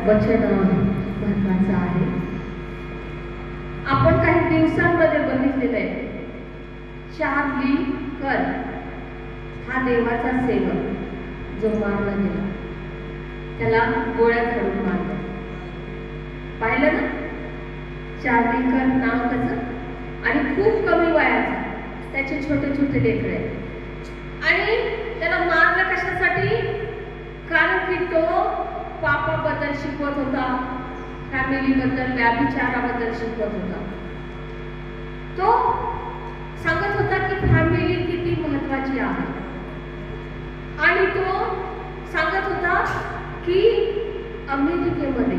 वचन महत्वाचं आहे. आपण काही दिवसांमध्ये बघितलेलं आहे, चार्ली कर्क हा देवाचा सेवक जो मारला गेला, त्याला गोळ्या घालून मारलं. पाहिलं ना, चार्ली कर्क नाव त्याचं, आणि खूप कमी वयाचा, त्याचे छोटे छोटे लेकरं आहेत. आणि त्याला मारलं कशासाठी? कारण की तो पापाबद्दल शिकवत होता, फॅमिलीबद्दल, व्याभिचाराबद्दल शिकवत होता. तो सांगत होता की फॅमिली किती महत्वाची आहे. आणि तो सांगत होता की अमेरिकेमध्ये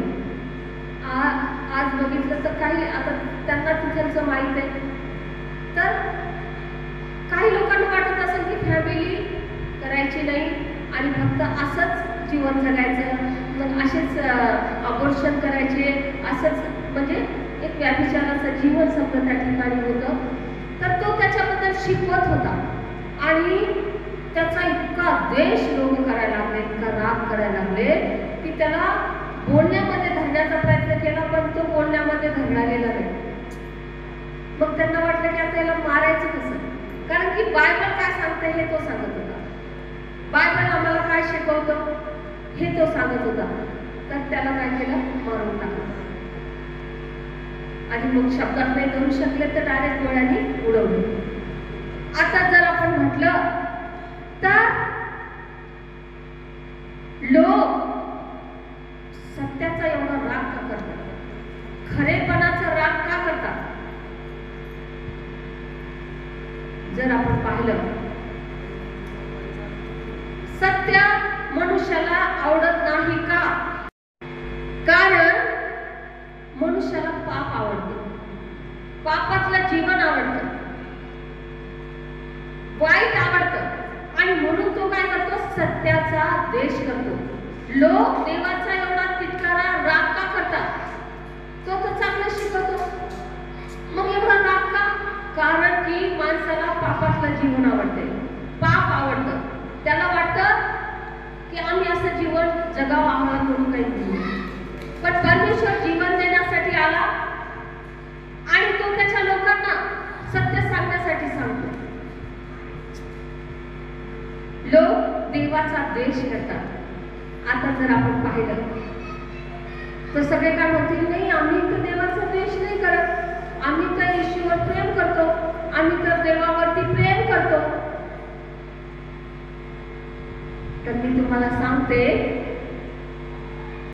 आज बघितलं तर काही, आता त्यांना तिथलचं माहीत आहे, तर काही लोकांना वाटत असेल की फॅमिली करायची नाही आणि फक्त असंच जीवन जगायचं, मग असेच अबॉर्शन करायचे, असंच म्हणजे एक व्याभिचाराचं जीवन समजा त्या ठिकाणी होतं. तर तो त्याच्याबद्दल शिकवत होता आणि त्याचा इतका द्वेष लोक करायला लागले, इतका राग करायला लागले की त्याला बोलण्यामध्ये धरण्याचा प्रयत्न केला, पण तो बोलण्यामध्ये धरला गेला नाही. मग त्यांना वाटलं की आता याला मारायचं कसं, कारण की बायबल काय सांगते हे तो सांगत होता, बायबल आम्हाला काय शिकवतो हे तो सांगत होता. तर त्याला काय केलं? मारून टाकलं. आणि मग शब्दात नाही करू शकले तर डायरेक्ट गोळ्यांनी उडवले. आता जर आपण म्हटलं तर लोक सत्याचा एवढा राग का करतात, खरेपणाचा राग का करतात? जर आपण पाहिलं, सत्य मनुष्याला आवडत नाही का? कारण मनुष्याला पाप आवडते, पापातलं जीवन आवडतं, वाईट आवडतं, आणि म्हणून तो काय करतो? सत्याचा द्वेष करतो. लोक देवाचा एवढा तिटकारा राग का करतात? तो तर चांगलं शिकवतो, मग एवढा राग का? कारण की माणसाला पापातलं जीवन आवडते, पाप आवडतं. त्याला वाटतं की आम्ही असं जीवन जगावं, आम्हाला करून काही नाही. पण परमेश्वर जीवन देण्यासाठी आला आणि तो त्याच्या लोकांना सत्य सांगण्यासाठी सांगतो. लोक देवाचा द्वेष करतात. आता जर आपण पाहिलं तर सगळे काय म्हणतील, नाही आम्ही तर देवाचा द्वेष नाही करत, आम्ही तर येशूवर प्रेम करतो, आम्ही तर देवावरती प्रेम करतो. तर मी तुम्हाला सांगते